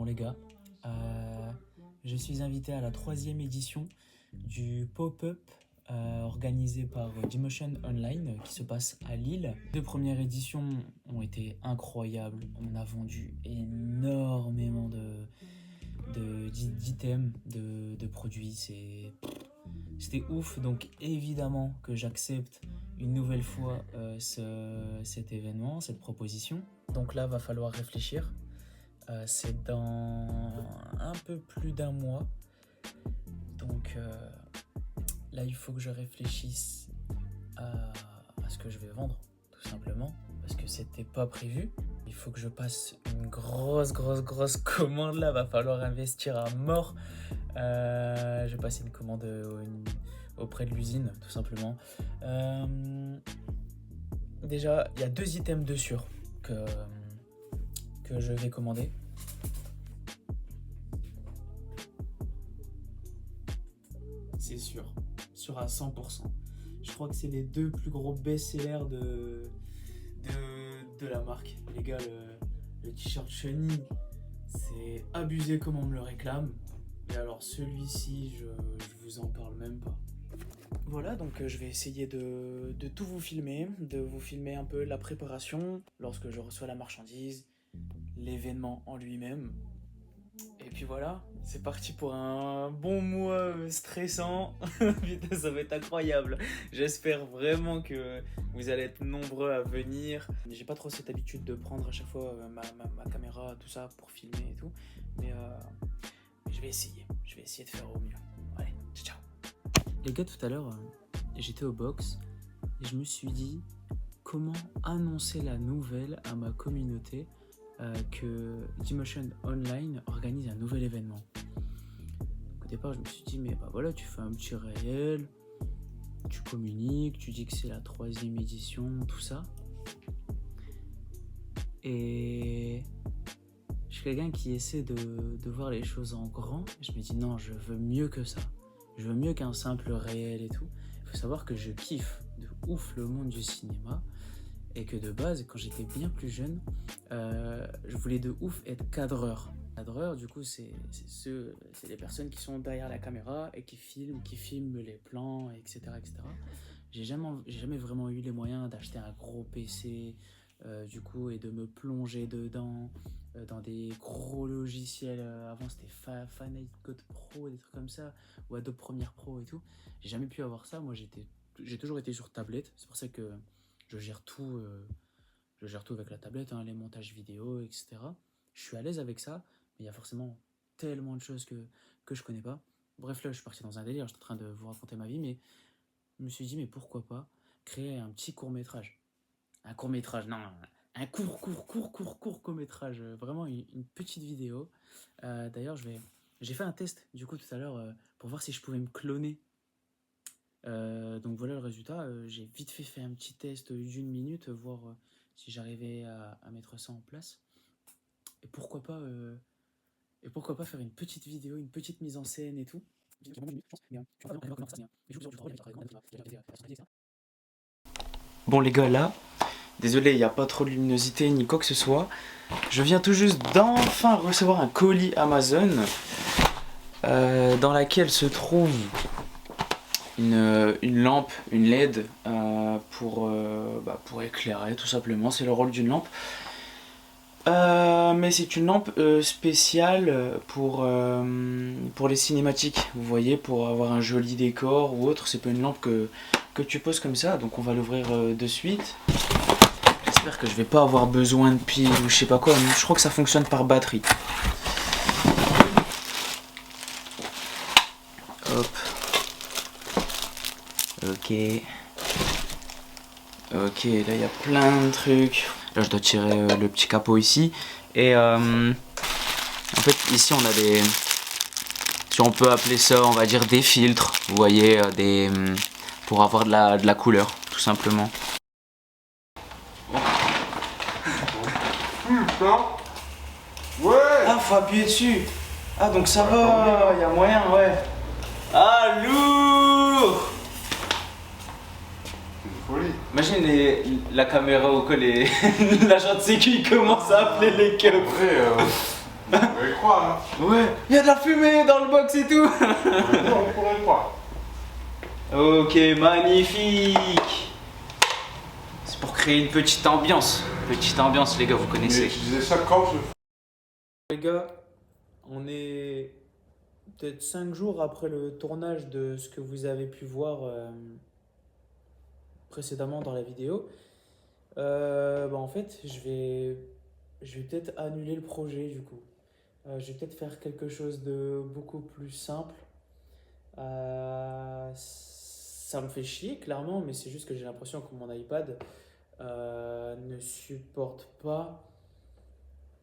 les gars, je suis invité à la 3e édition du pop-up organisé par Dmotion Online qui se passe à Lille. Les 2 premières éditions ont été incroyables, on a vendu énormément d'items, de produits, c'était ouf, donc évidemment que j'accepte une nouvelle fois cet événement, cette proposition. Donc là, va falloir réfléchir. C'est dans un peu plus d'un mois. Donc là, il faut que je réfléchisse à ce que je vais vendre, tout simplement, parce que c'était pas prévu. Il faut que je passe une grosse commande là, va falloir investir à mort. Je vais passer une commande auprès de l'usine, tout simplement. Déjà, il y a 2 items de sûr que je vais commander. C'est sûr à 100%. Je crois que c'est les 2 plus gros best-sellers de la marque. Les gars, le t-shirt chenille, c'est abusé comme on me le réclame. Et alors celui-ci, je vous en parle même pas. Voilà, donc je vais essayer de tout vous filmer, de vous filmer un peu la préparation, lorsque je reçois la marchandise, l'événement en lui-même. Et puis voilà, c'est parti pour un bon mois stressant. Putain, ça va être incroyable. J'espère vraiment que vous allez être nombreux à venir. J'ai pas trop cette habitude de prendre à chaque fois ma caméra, tout ça, pour filmer et tout. Mais je vais essayer de faire au mieux. Allez, ciao. Les gars, tout à l'heure, j'étais au box et je me suis dit comment annoncer la nouvelle à ma communauté que Dmotion Online organise un nouvel événement. Donc, au départ, je me suis dit, mais bah voilà, tu fais un petit réel, tu communiques, tu dis que c'est la 3e édition, tout ça. Et je suis quelqu'un qui essaie de voir les choses en grand. Je me dis, non, je veux mieux que ça. Je veux mieux qu'un simple réel et tout. Il faut savoir que je kiffe de ouf le monde du cinéma. Et que de base, quand j'étais bien plus jeune, je voulais de ouf être cadreur. Cadreur, du coup, c'est les personnes qui sont derrière la caméra et qui filment les plans, etc. J'ai jamais vraiment eu les moyens d'acheter un gros PC, du coup, et de me plonger dedans, dans des gros logiciels. Avant, c'était Final Cut Pro, des trucs comme ça, ou Adobe Premiere Pro et tout. J'ai jamais pu avoir ça. Moi, j'ai toujours été sur tablette. C'est pour ça que je gère tout avec la tablette, hein, les montages vidéo, etc. Je suis à l'aise avec ça, mais il y a forcément tellement de choses que je connais pas. Bref, là, je suis parti dans un délire, j'étais en train de vous raconter ma vie, mais je me suis dit, mais pourquoi pas créer un petit court-métrage. Un court-métrage, non, un court court-métrage, vraiment une petite vidéo. D'ailleurs, j'ai fait un test, du coup, tout à l'heure, pour voir si je pouvais me cloner. Donc voilà le résultat. J'ai vite fait un petit test d'1 minute, voir si j'arrivais à mettre ça en place. Et pourquoi pas faire une petite vidéo, une petite mise en scène et tout. Bon les gars, là, désolé, il n'y a pas trop de luminosité ni quoi que ce soit. Je viens tout juste d'enfin recevoir un colis Amazon dans laquelle se trouve une lampe, une LED pour éclairer tout simplement, c'est le rôle d'une lampe. Mais c'est une lampe spéciale pour les cinématiques, vous voyez, pour avoir un joli décor ou autre. C'est pas une lampe que tu poses comme ça, donc on va l'ouvrir de suite. J'espère que je vais pas avoir besoin de pile ou je sais pas quoi, mais je crois que ça fonctionne par batterie. Hop. Ok, là il y a plein de trucs. Là je dois tirer le petit capot ici. Et en fait ici on a des, si on peut appeler ça, on va dire des filtres. Vous voyez, pour avoir de la couleur, tout simplement. Putain. Ouais. Ah, faut appuyer dessus. Ah, donc ça va, il y a moyen, ouais. Ah, lourd. Imagine la caméra ou quoi, l'agent de sécu il commence à appeler les keufs. Après, croire, hein. Ouais, il y a de la fumée dans le box et tout. On pourrait croire. Ok, magnifique. C'est pour créer une petite ambiance. Petite ambiance, les gars, vous Mais connaissez. je disais ça quand je... Les gars, on est peut-être 5 jours après le tournage de ce que vous avez pu voir précédemment dans la vidéo. En fait, je vais peut-être annuler le projet du coup. Je vais peut-être faire quelque chose de beaucoup plus simple. Ça me fait chier clairement, mais c'est juste que j'ai l'impression que mon iPad ne supporte pas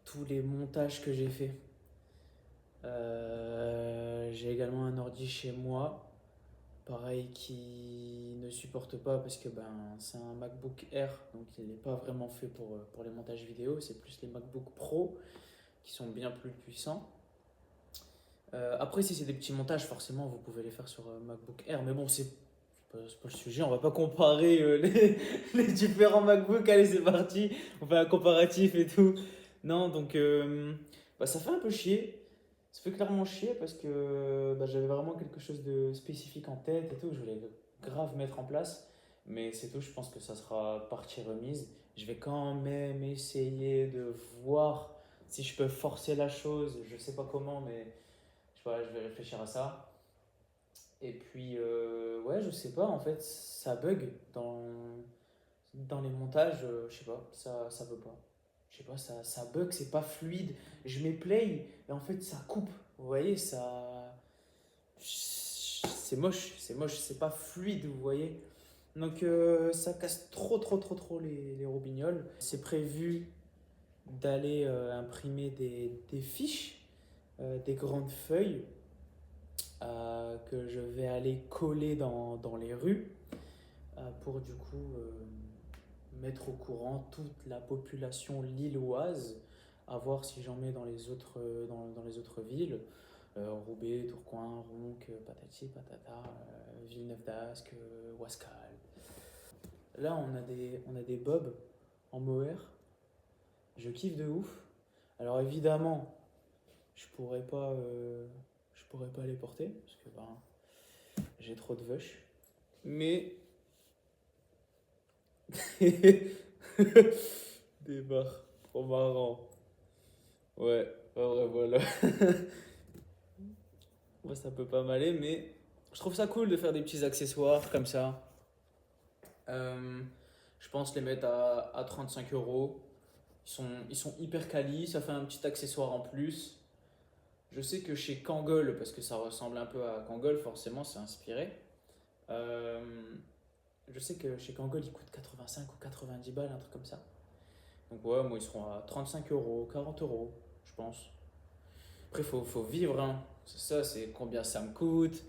tous les montages que j'ai fait. J'ai également un ordi chez moi, pareil, qui ne supporte pas parce que c'est un MacBook Air, donc il n'est pas vraiment fait pour les montages vidéo, c'est plus les MacBook Pro qui sont bien plus puissants. Après, si c'est des petits montages, forcément, vous pouvez les faire sur MacBook Air, mais bon, c'est pas le sujet, on va pas comparer les différents MacBooks. Allez, c'est parti, on fait un comparatif et tout. Non, donc ça fait un peu chier. Ça fait clairement chier parce que j'avais vraiment quelque chose de spécifique en tête et tout. Je voulais grave mettre en place. Mais c'est tout, je pense que ça sera partie remise. Je vais quand même essayer de voir si je peux forcer la chose. Je sais pas comment, mais je sais pas, je vais réfléchir à ça. Et puis, ouais, je sais pas, en fait, ça bug dans les montages. Je sais pas, ça veut pas. Je sais pas, ça bug, c'est pas fluide. Je mets play et en fait, ça coupe. Vous voyez, ça. C'est moche, c'est pas fluide, vous voyez. Donc, ça casse trop les roubignoles. C'est prévu d'aller imprimer des fiches, des grandes feuilles que je vais aller coller dans les rues pour du coup mettre au courant toute la population lilloise, à voir si j'en mets dans les autres, dans les autres villes. Roubaix, Tourcoing, Ronc, patati, patata, Villeneuve d'Ascq, Wascal. Là, on a des bobs en mohair. Je kiffe de ouf. Alors évidemment, je pourrais pas les porter parce que j'ai trop de vush. Mais des barres, trop marrant. Ouais, voilà. Moi, ça peut pas m'aller, mais je trouve ça cool de faire des petits accessoires comme ça. Je pense les mettre à 35 euros. Ils sont hyper quali, ça fait un petit accessoire en plus. Je sais que chez Kangol, parce que ça ressemble un peu à Kangol, forcément, c'est inspiré. Euh, je sais que chez Kangol, ils coûtent 85 ou 90 balles, un truc comme ça. Donc ouais, moi, ils seront à 35 euros, 40 euros, je pense. Après, faut vivre, hein. C'est ça, c'est combien ça me coûte.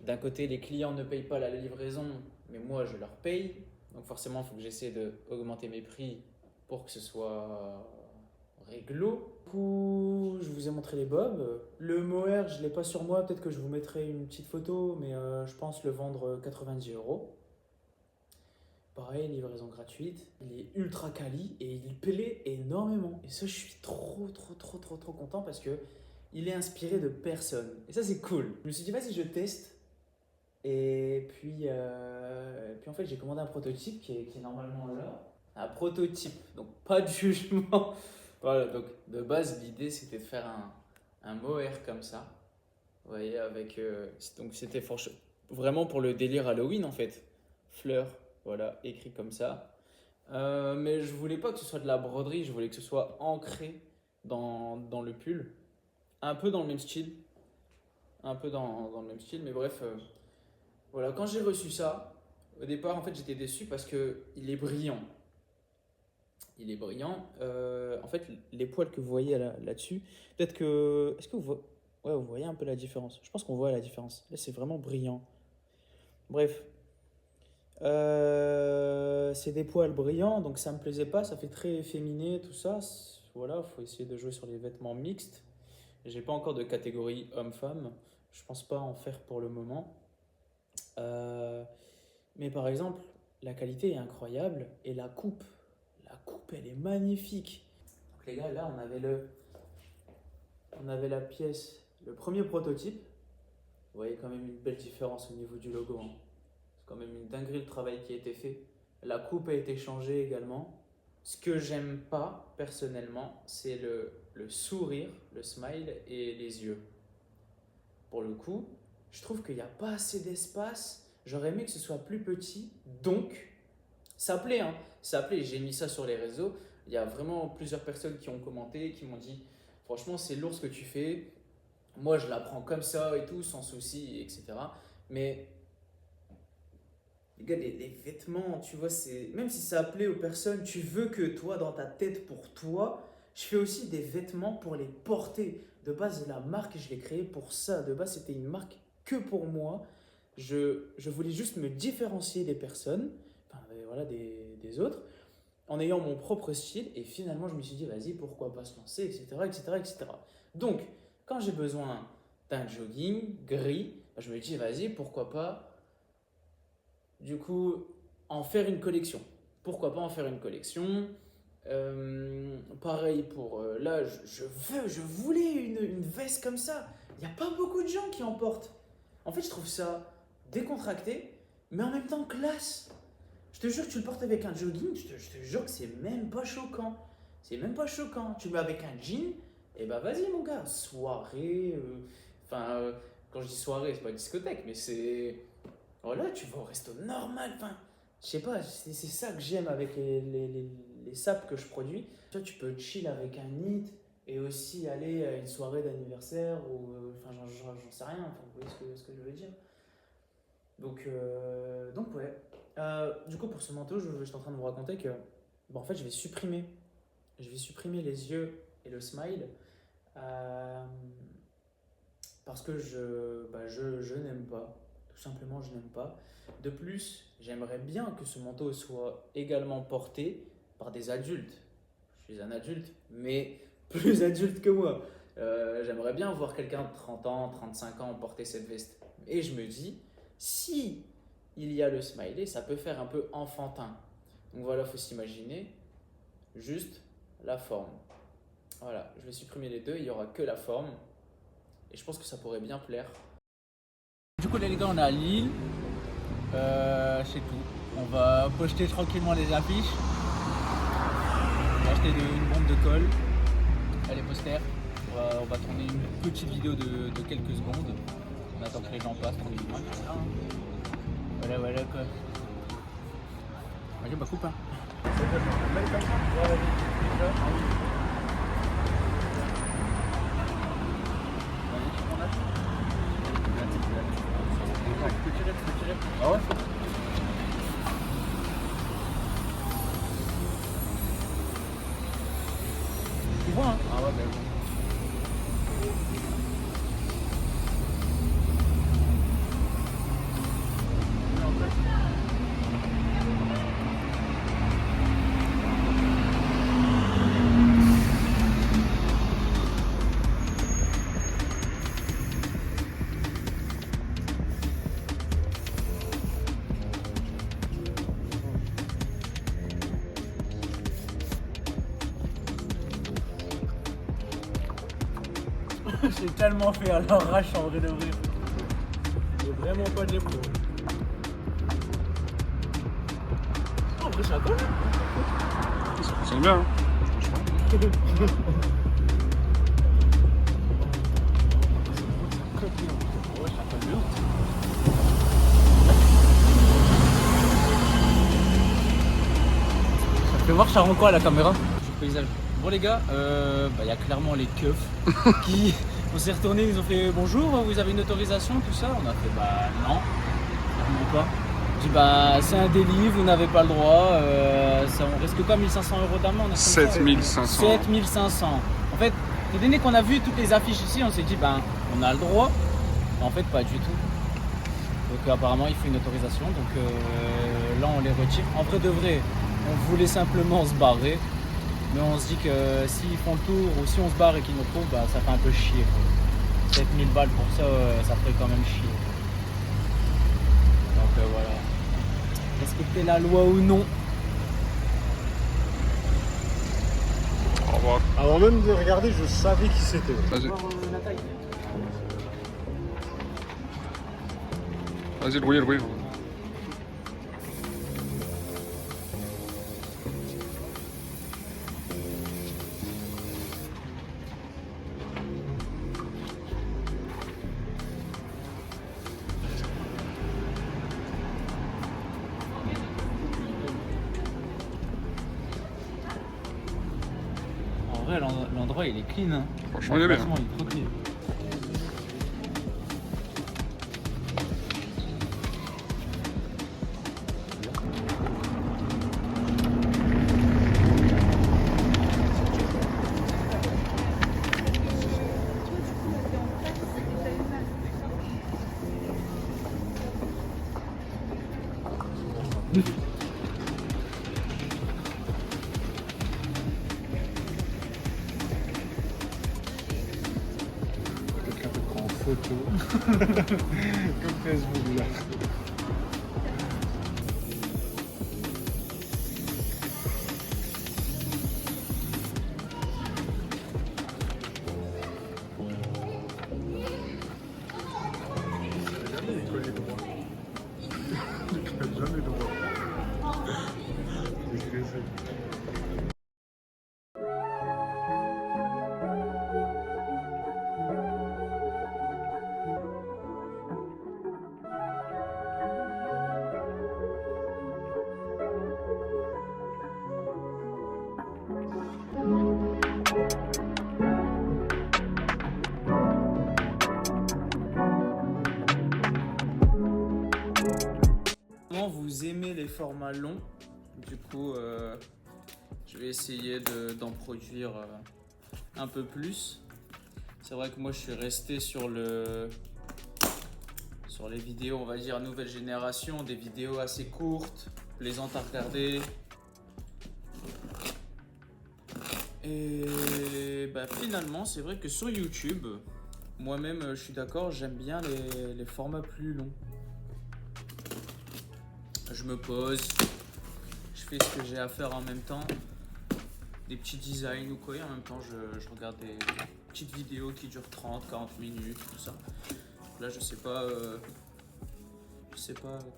D'un côté, les clients ne payent pas la livraison, mais moi, je leur paye. Donc forcément, il faut que j'essaie d'augmenter mes prix pour que ce soit réglo. Du coup, je vous ai montré les bobs. Le mohair, je ne l'ai pas sur moi. Peut-être que je vous mettrai une petite photo, mais je pense le vendre 90 euros. Pareil, livraison gratuite. Il est ultra quali et il plaît énormément. Et ça, je suis trop content parce que il est inspiré de personne. Et ça, c'est cool. Je me suis dit, vas-y, je teste. Et puis en fait, j'ai commandé un prototype qui est normalement là. Un prototype, donc pas de jugement. Voilà, donc de base, l'idée c'était de faire un mohair comme ça. Vous voyez, avec. Donc c'était vraiment pour le délire Halloween en fait. Fleurs, voilà, écrit comme ça. Mais je voulais pas que ce soit de la broderie, je voulais que ce soit ancré dans le pull. Un peu dans le même style. Un peu dans le même style, mais bref. Voilà, quand j'ai reçu ça, au départ, en fait, j'étais déçu parce que il est brillant. Il est brillant. En fait, les poils que vous voyez là-dessus, peut-être que. Est-ce que ouais, vous voyez un peu la différence? Je pense qu'on voit la différence. Là, c'est vraiment brillant. Bref. C'est des poils brillants, donc ça me plaisait pas. Ça fait très efféminé, tout ça. Voilà, faut essayer de jouer sur les vêtements mixtes. J'ai pas encore de catégorie homme-femme. Je pense pas en faire pour le moment. Euh, mais par exemple, la qualité est incroyable et la coupe, elle est magnifique. Donc les gars, là, on avait on avait la pièce, le premier prototype. Vous voyez quand même une belle différence au niveau du logo. Hein. C'est quand même une dinguerie le travail qui a été fait. La coupe a été changée également. Ce que j'aime pas personnellement, c'est le sourire, le smile et les yeux. Pour le coup, je trouve qu'il n'y a pas assez d'espace. J'aurais aimé que ce soit plus petit. Donc, ça plaît, hein. Ça plaît. J'ai mis ça sur les réseaux. Il y a vraiment plusieurs personnes qui ont commenté, qui m'ont dit franchement, c'est lourd ce que tu fais. Moi, je la prends comme ça et tout, sans souci, etc. Mais les gars, les vêtements, tu vois, même si ça plaît aux personnes, tu veux que toi, dans ta tête, pour toi, je fais aussi des vêtements pour les porter. De base, la marque, je l'ai créée pour ça. De base, c'était une marque que pour moi. Je voulais juste me différencier des personnes, enfin, voilà, des autres, en ayant mon propre style. Et finalement, je me suis dit, vas-y, pourquoi pas se lancer, etc., etc., etc. Donc, quand j'ai besoin d'un jogging gris, je me dis, vas-y, pourquoi pas du coup, en faire une collection. Pourquoi pas en faire une collection. Pareil pour là, je voulais une veste comme ça. Il n'y a pas beaucoup de gens qui en portent. En fait, je trouve ça décontracté, mais en même temps classe. Je te jure que tu le portes avec un jogging, je te jure que c'est même pas choquant. C'est même pas choquant. Tu le mets avec un jean, et bah vas-y mon gars, soirée. Quand je dis soirée, c'est pas discothèque, mais c'est. Voilà, tu vas au resto normal. Enfin, je sais pas, c'est ça que j'aime avec les sapes que je produis. Toi, tu peux chill avec un NEAT et aussi aller à une soirée d'anniversaire ou. Enfin, j'en sais rien. Enfin, vous voyez ce que je veux dire. Donc ouais. Du coup, pour ce manteau, je suis en train de vous raconter que. En fait, je vais supprimer les yeux et le smile. Parce que je n'aime pas. Tout simplement, je n'aime pas. De plus, j'aimerais bien que ce manteau soit également porté par des adultes. Je suis un adulte, mais plus adulte que moi. J'aimerais bien voir quelqu'un de 30 ans, 35 ans porter cette veste. Et je me dis, si il y a le smiley, ça peut faire un peu enfantin. Donc voilà, il faut s'imaginer juste la forme. Voilà, je vais supprimer les deux, il n'y aura que la forme. Et je pense que ça pourrait bien plaire. Du coup, les gars, on est à Lille. C'est tout. On va poster tranquillement les affiches. On va acheter une bombe de colle. Les posters. On va tourner une petite vidéo de quelques secondes. On attend que les gens passent tranquillement. Voilà quoi. Ok, bah coupe hein. Ah ouais. Tu vois hein. Ah ouais, bon. J'ai tellement fait à l'arrache en vrai de vrai. J'ai vraiment pas de l'épaule. En vrai, c'est un peu. Ça fonctionne bien. Hein. Ça fait voir ça rend quoi à la caméra? Sur le paysage. Bon les gars, y a clairement les keufs qui... On s'est retourné, ils ont fait bonjour, vous avez une autorisation, tout ça? On a fait non, clairement pas. J'ai dit c'est un délit, vous n'avez pas le droit, on risque quoi 1500 € d'amende? 7500. 7500. En fait, étant donné qu'on a vu toutes les affiches ici, on s'est dit on a le droit. En fait pas du tout. Donc apparemment il faut une autorisation, donc là on les retire. En vrai de vrai, on voulait simplement se barrer. Mais on se dit que s'ils font le tour ou si on se barre et qu'ils nous trouvent, ça fait un peu chier. 7000 balles pour ça, ça ferait quand même chier. Donc voilà. Respecter la loi ou non. Au revoir. Avant même de regarder, je savais qui c'était. Vas-y. La taille. Vas-y, le bruit. En vrai, l'endroit il est clean. Hein. Franchement, il est bien. Franchement, il est trop clean. Quelqu'un te prend en photo. Comme Facebook là. Jamais droit. C'est stressé. Vous aimez les formats longs, du coup je vais essayer d'en produire un peu plus. C'est vrai que moi je suis resté sur les vidéos, on va dire nouvelle génération, des vidéos assez courtes, plaisantes à regarder. Et bah, finalement c'est vrai que sur YouTube, moi-même je suis d'accord, j'aime bien les formats plus longs. Je me pose, je fais ce que j'ai à faire en même temps, des petits designs ou quoi, et en même temps je regarde des petites vidéos qui durent 30-40 minutes, tout ça. Là je sais pas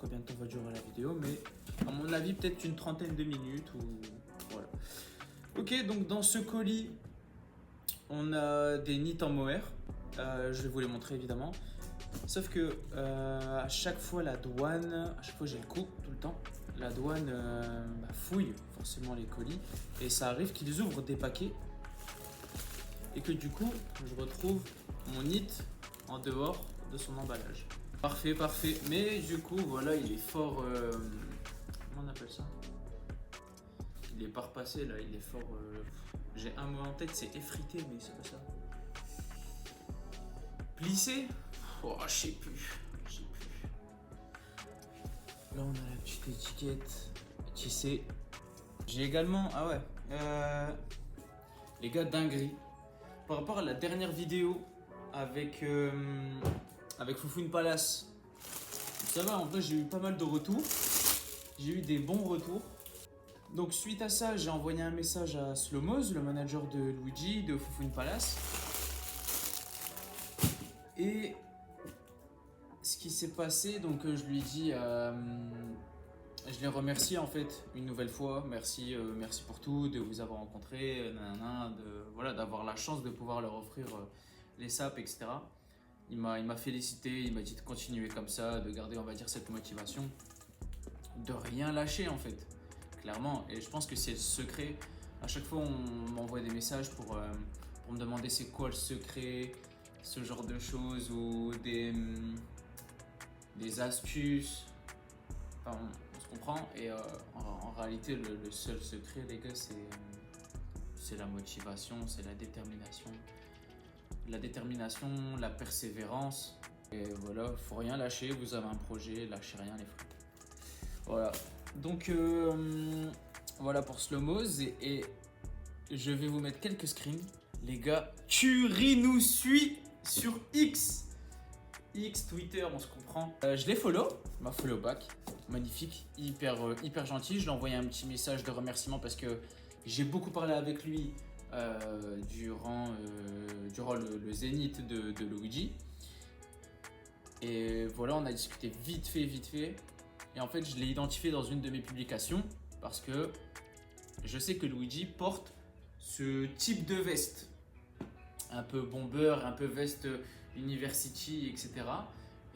combien de temps va durer la vidéo, mais à mon avis peut-être une trentaine de minutes ou voilà. Ok, donc dans ce colis on a des nids en mohair, je vais vous les montrer évidemment. Sauf que à chaque fois la douane, à chaque fois j'ai le coup tout le temps, la douane fouille forcément les colis et ça arrive qu'ils ouvrent des paquets et que du coup je retrouve mon nid en dehors de son emballage. Parfait, mais du coup voilà il est fort, comment on appelle ça? Il est pas repassé là, il est fort, j'ai un mot en tête, c'est effrité mais c'est pas ça. Plissé? Oh, je sais plus. Là, on a la petite étiquette tissée. J'ai également, les gars, dinguerie. Par rapport à la dernière vidéo avec Foufoune Palace, ça va, en vrai, j'ai eu pas mal de retours. J'ai eu des bons retours. Donc, suite à ça, j'ai envoyé un message à Slowmoz, le manager de Luigi, de Foufoune Palace. Et ce qui s'est passé, donc je lui ai dit, je l'ai remercié en fait une nouvelle fois, merci pour tout, de vous avoir rencontré, d'avoir la chance de pouvoir leur offrir les sapes, etc. Il m'a félicité, il m'a dit de continuer comme ça, de garder on va dire cette motivation, de rien lâcher en fait, clairement. Et je pense que c'est le secret. À chaque fois on m'envoie des messages pour me demander c'est quoi le secret, ce genre de choses, ou des astuces, enfin, on se comprend. Et en réalité le seul secret les gars c'est la motivation, c'est la détermination, la persévérance. Et voilà, faut rien lâcher, vous avez un projet, lâchez rien les frères. Voilà, donc voilà pour Slowmoz et je vais vous mettre quelques screens. Les gars, Curie nous suit sur X, Twitter, on se comprend. Je l'ai follow, m'a follow back, magnifique, hyper gentil. Je lui ai envoyé un petit message de remerciement parce que j'ai beaucoup parlé avec lui durant le zénith de Luigi. Et voilà, on a discuté vite fait. Et en fait, je l'ai identifié dans une de mes publications parce que je sais que Luigi porte ce type de veste. Un peu bomber, un peu veste university, etc.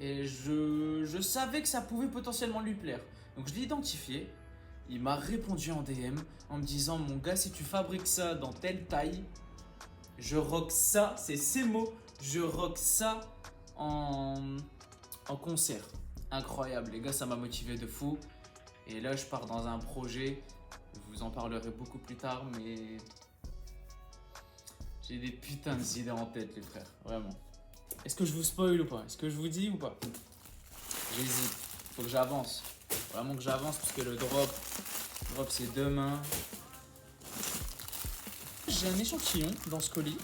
Et je savais que ça pouvait potentiellement lui plaire. Donc je l'ai identifié. Il m'a répondu en DM en me disant: mon gars, si tu fabriques ça dans telle taille, je rock ça, c'est ces mots, je rock ça en concert. Incroyable, les gars, ça m'a motivé de fou. Et là, je pars dans un projet. Je vous en parlerai beaucoup plus tard, mais j'ai des putains d'idées en tête, les frères, vraiment. Est-ce que je vous spoil ou pas? Est-ce que je vous dis ou pas? J'hésite, faut que j'avance. Vraiment que j'avance parce que le drop c'est demain. J'ai un échantillon dans ce colis.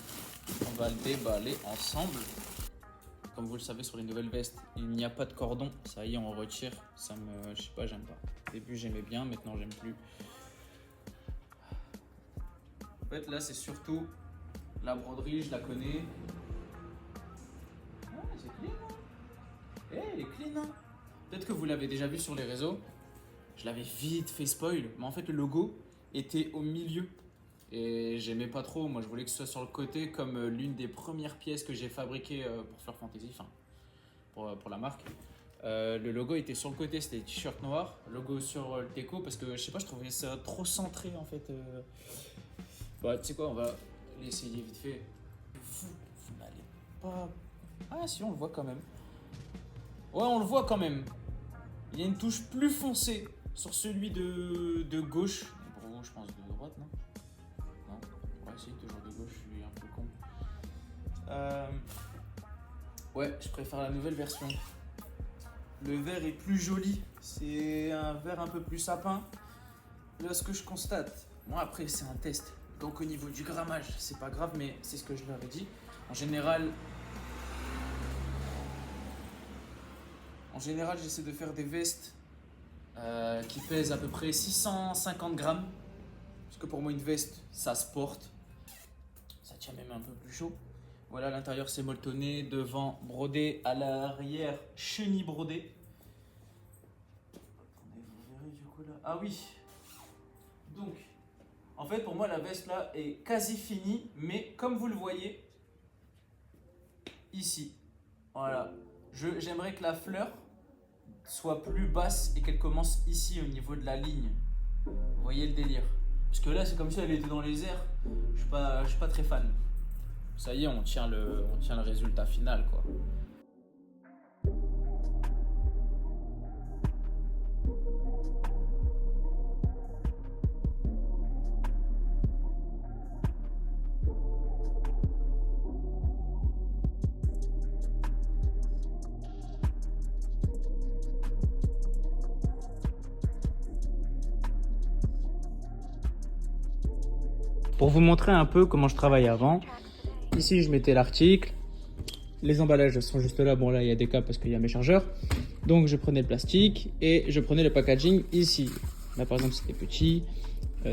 On va le déballer ensemble. Comme vous le savez, sur les nouvelles vestes, il n'y a pas de cordon. Ça y est, on retire. Ça me, je sais pas, j'aime pas. Au début, j'aimais bien, maintenant, j'aime plus. En fait, là, c'est surtout la broderie, je la connais. Ah, c'est clean, hein. Elle est clean, hein. Peut-être que vous l'avez déjà vu sur les réseaux. Je l'avais vite fait spoil, mais en fait, le logo était au milieu. Et j'aimais pas trop, moi je voulais que ce soit sur le côté comme l'une des premières pièces que j'ai fabriquées pour Fleur Fantasy, enfin pour la marque. Le logo était sur le côté, c'était des t-shirts noirs, logo sur le déco parce que je sais pas, je trouvais ça trop centré en fait. Bah tu sais quoi, on va l'essayer vite fait. Vous n'allez pas... Ah si, on le voit quand même. Ouais, on le voit quand même. Il y a une touche plus foncée sur celui de gauche. Bon, je pense de droite, non? Ouais, si, toujours de gauche, je suis un peu con. Ouais, je préfère la nouvelle version. Le vert est plus joli. C'est un vert un peu plus sapin. Là, ce que je constate, moi après, c'est un test. Donc, au niveau du grammage, c'est pas grave, mais c'est ce que je leur ai dit. En général, j'essaie de faire des vestes qui pèsent à peu près 650 grammes. Parce que pour moi, une veste, ça se porte. Ça tient même un peu plus chaud. Voilà, à l'intérieur, c'est molletonné. Devant, brodé. À l'arrière, chenille brodée. Attendez, vous verrez du coup là. Ah oui. Donc, en fait, pour moi, la veste là est quasi finie. Mais comme vous le voyez, ici. Voilà. J'aimerais que la fleur soit plus basse et qu'elle commence ici au niveau de la ligne. Vous voyez le délire? Parce que là, c'est comme si elle était dans les airs. Je suis pas très fan. Ça y est, on tient le résultat final, quoi. Pour vous montrer un peu comment je travaillais avant, ici je mettais l'article, les emballages sont juste là, bon là il y a des câbles parce qu'il y a mes chargeurs, donc je prenais le plastique et je prenais le packaging ici. Là par exemple c'était petit,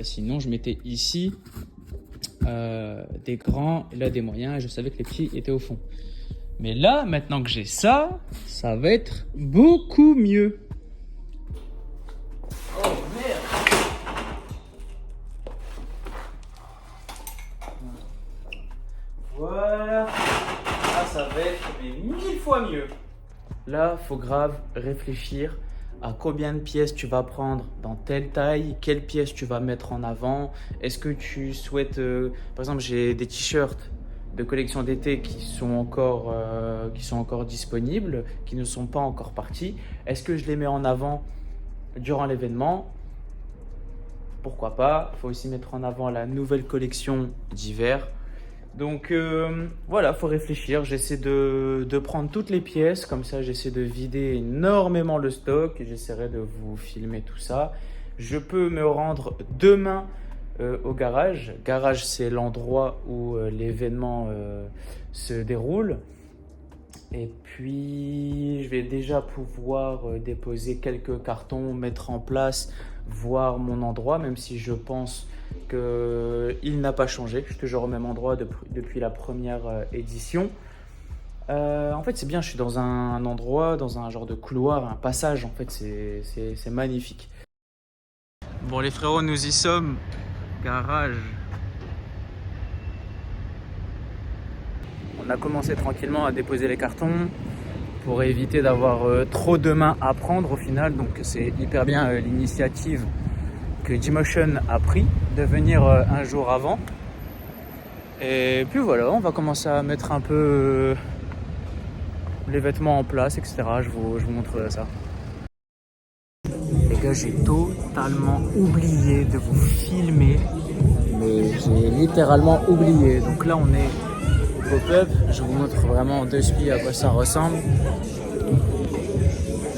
sinon je mettais ici des grands et là des moyens et je savais que les petits étaient au fond. Mais là maintenant que j'ai ça, ça va être beaucoup mieux. Oh merde! Voilà, là ça va être mais 1000 fois mieux. Là, faut grave réfléchir à combien de pièces tu vas prendre dans telle taille, quelles pièces tu vas mettre en avant. Est-ce que tu souhaites, par exemple, j'ai des t-shirts de collection d'été qui sont encore disponibles, qui ne sont pas encore partis. Est-ce que je les mets en avant durant l'événement? Pourquoi pas? Il faut aussi mettre en avant la nouvelle collection d'hiver. Donc voilà, faut réfléchir. J'essaie de prendre toutes les pièces, comme ça j'essaie de vider énormément le stock et j'essaierai de vous filmer tout ça. Je peux me rendre demain au garage. Garage, c'est l'endroit où l'événement se déroule. Et puis je vais déjà pouvoir déposer quelques cartons, mettre en place, voir mon endroit, même si je pense qu'il n'a pas changé. Je suis toujours au même endroit depuis la première édition. En fait, c'est bien, je suis dans un endroit, dans un genre de couloir, un passage. En fait, c'est magnifique. Bon, les frérots, nous y sommes. Garage. On a commencé tranquillement à déposer les cartons pour éviter d'avoir trop de mains à prendre au final. Donc c'est hyper bien l'initiative que Gmotion a pris de venir un jour avant. Et puis voilà, on va commencer à mettre un peu les vêtements en place, etc. Je vous montrerai ça. Les gars, j'ai totalement oublié de vous filmer. Mais j'ai littéralement oublié. Donc là, on est pop-up, je vous montre vraiment de suite à quoi ça ressemble.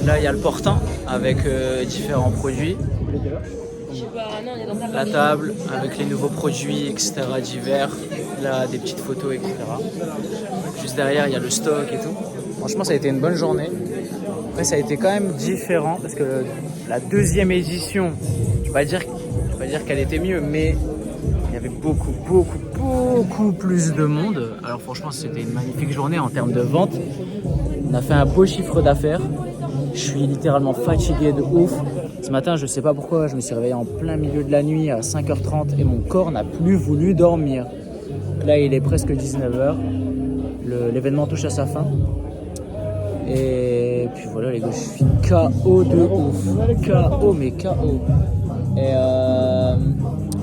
Là il y a le portant avec différents produits, la table avec les nouveaux produits etc divers, là des petites photos etc. Juste derrière il y a le stock et tout. Franchement ça a été une bonne journée. Après ça a été quand même différent parce que la deuxième édition, je vais pas dire qu'elle était mieux, mais il y avait beaucoup plus de monde. Alors franchement, c'était une magnifique journée en termes de vente. On a fait un beau chiffre d'affaires. Je suis littéralement fatigué de ouf. Ce matin, je sais pas pourquoi, je me suis réveillé en plein milieu de la nuit à 5h30 et mon corps n'a plus voulu dormir. Là, il est presque 19h. L'événement touche à sa fin. Et puis voilà les gars, je suis KO de ouf. KO, mais KO. Et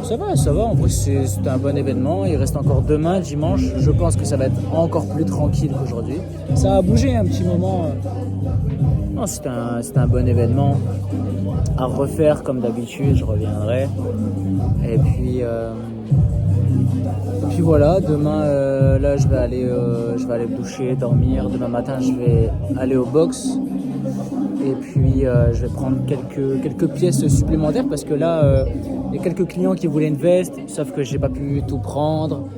ça va, en plus c'était un bon événement, il reste encore demain, dimanche, je pense que ça va être encore plus tranquille qu'aujourd'hui. Ça a bougé un petit moment, non c'était un bon événement, à refaire comme d'habitude, je reviendrai. Et puis voilà, demain là je vais aller me doucher, dormir, demain matin je vais aller au box. Et puis je vais prendre quelques pièces supplémentaires parce que là il y a quelques clients qui voulaient une veste, sauf que j'ai pas pu tout prendre.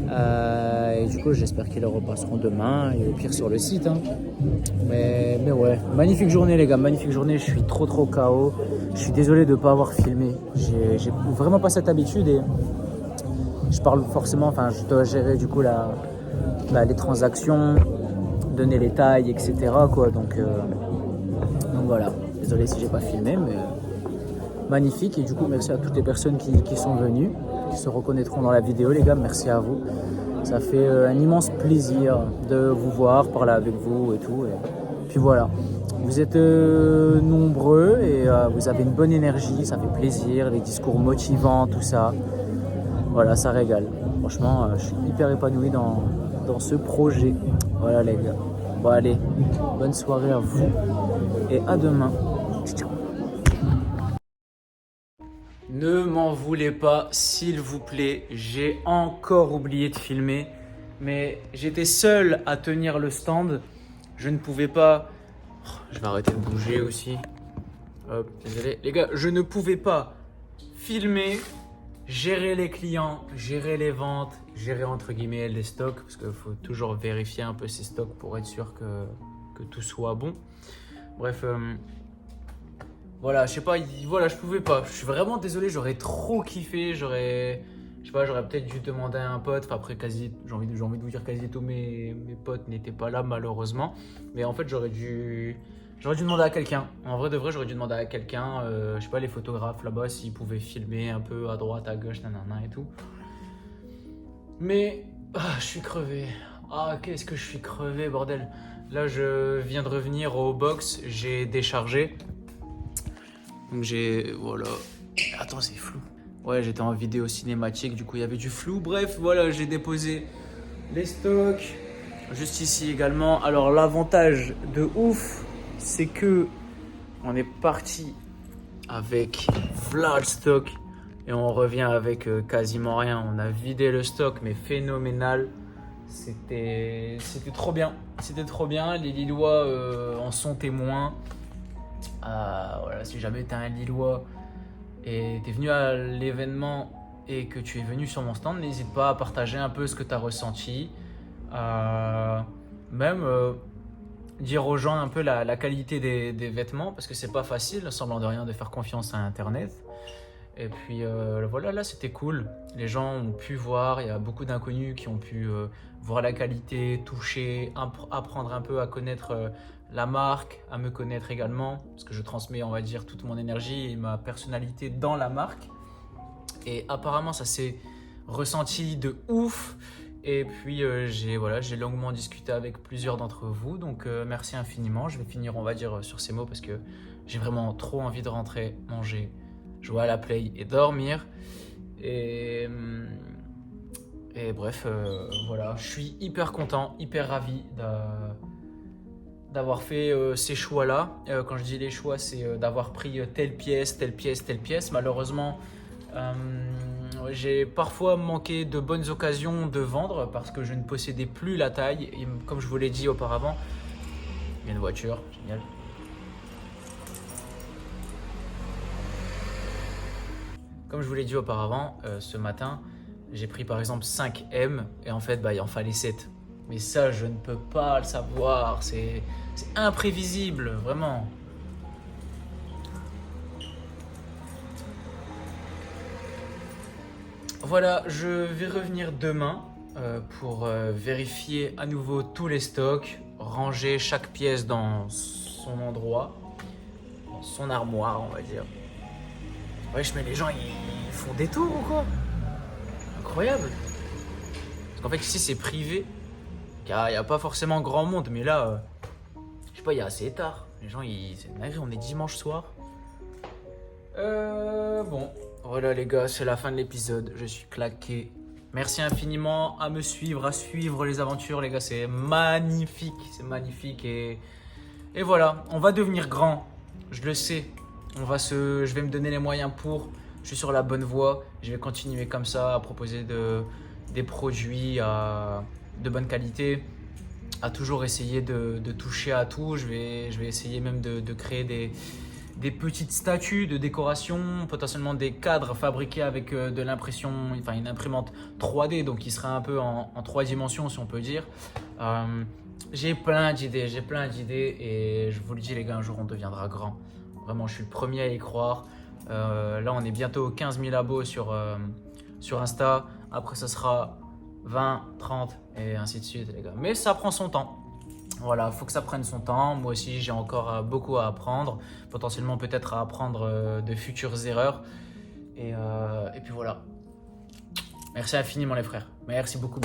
Et du coup j'espère qu'ils le repasseront demain et au pire sur le site. Hein. Mais ouais, magnifique journée les gars, magnifique journée, je suis trop KO. Je suis désolé de ne pas avoir filmé. J'ai vraiment pas cette habitude et je parle forcément, enfin je dois gérer du coup les transactions, donner les tailles, etc. quoi, donc voilà, désolé si j'ai pas filmé, mais magnifique. Et du coup, merci à toutes les personnes qui sont venues, qui se reconnaîtront dans la vidéo, les gars. Merci à vous. Ça fait un immense plaisir de vous voir, parler avec vous et tout. Et puis voilà, vous êtes nombreux et vous avez une bonne énergie, ça fait plaisir, les discours motivants, tout ça. Voilà, ça régale. Franchement, je suis hyper épanoui dans ce projet. Voilà les gars. Bon allez, bonne soirée à vous et à demain. Ciao. Ne m'en voulez pas, s'il vous plaît, j'ai encore oublié de filmer, mais j'étais seul à tenir le stand. Je ne pouvais pas... Je vais arrêter de bouger aussi. Hop, désolé. Les gars, je ne pouvais pas filmer, gérer les clients, gérer les ventes, gérer entre guillemets les stocks, parce qu'il faut toujours vérifier un peu ces stocks pour être sûr que tout soit bon. Bref, voilà, je sais pas, voilà, je pouvais pas. Je suis vraiment désolé, j'aurais trop kiffé, j'aurais peut-être dû demander à un pote. Enfin, après, j'ai envie de vous dire quasi tous mes potes n'étaient pas là malheureusement. Mais en fait, j'aurais dû demander à quelqu'un. En vrai de vrai, j'aurais dû demander à quelqu'un, je sais pas, les photographes là-bas, s'ils pouvaient filmer un peu à droite, à gauche, nanana et tout. Mais je suis crevé. Ah, qu'est-ce que je suis crevé, bordel. Là, je viens de revenir au box, j'ai déchargé. Donc voilà. Attends, c'est flou. Ouais, j'étais en vidéo cinématique, du coup, il y avait du flou. Bref, voilà, j'ai déposé les stocks. Juste ici également. Alors, l'avantage de ouf, c'est que on est parti avec voilà le stock et on revient avec quasiment rien. On a vidé le stock, mais phénoménal. C'était trop bien. C'était trop bien. Les Lillois en sont témoins. Voilà, si jamais tu es un Lillois et tu es venu à l'événement et que tu es venu sur mon stand, n'hésite pas à partager un peu ce que tu as ressenti. Même dire aux gens un peu la qualité des vêtements, parce que c'est pas facile, semblant de rien, de faire confiance à Internet. Et puis voilà, là c'était cool. Les gens ont pu voir, il y a beaucoup d'inconnus qui ont pu voir la qualité, toucher, apprendre un peu à connaître la marque, à me connaître également, parce que je transmets, on va dire, toute mon énergie et ma personnalité dans la marque. Et apparemment, ça s'est ressenti de ouf. Et puis, j'ai longuement discuté avec plusieurs d'entre vous. Donc, merci infiniment. Je vais finir, on va dire, sur ces mots parce que j'ai vraiment trop envie de rentrer, manger, jouer à la play et dormir. Et bref, voilà. Je suis hyper content, hyper ravi d'avoir fait ces choix-là. Quand je dis les choix, c'est d'avoir pris telle pièce, telle pièce, telle pièce. Malheureusement, j'ai parfois manqué de bonnes occasions de vendre parce que je ne possédais plus la taille. Et comme je vous l'ai dit auparavant, il y a une voiture, génial. Comme je vous l'ai dit auparavant, ce matin, j'ai pris par exemple 5 M et en fait, il en fallait 7. Mais ça, je ne peux pas le savoir. C'est imprévisible, vraiment. Voilà, je vais revenir demain pour vérifier à nouveau tous les stocks, ranger chaque pièce dans son endroit, dans son armoire, on va dire. Wesh, mais les gens, ils font des tours ou quoi? Incroyable. Parce qu'en fait, ici, c'est privé. Car il n'y a pas forcément grand monde, mais là, je sais pas, il est assez tard. Les gens, on est dimanche soir. Bon, voilà les gars, c'est la fin de l'épisode. Je suis claqué. Merci infiniment à me suivre, à suivre les aventures, les gars. C'est magnifique, et voilà, on va devenir grand. Je le sais. Je vais me donner les moyens pour. Je suis sur la bonne voie. Je vais continuer comme ça à proposer des produits de bonne qualité, à toujours essayer de toucher à tout. Je vais essayer même de créer des petites statues de décoration, potentiellement des cadres fabriqués avec de l'impression, enfin une imprimante 3D, donc qui serait un peu en 3 dimensions si on peut dire. J'ai plein d'idées et je vous le dis les gars, un jour on deviendra grand. Vraiment, je suis le premier à y croire. Là, on est bientôt 15 000 abos sur Insta. Après, ça sera 20, 30 et ainsi de suite les gars. Mais ça prend son temps. Voilà, il faut que ça prenne son temps. Moi aussi, j'ai encore beaucoup à apprendre. Potentiellement, peut-être à apprendre de futures erreurs. Et puis voilà. Merci infiniment les frères. Merci beaucoup.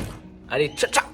Allez, ciao, ciao!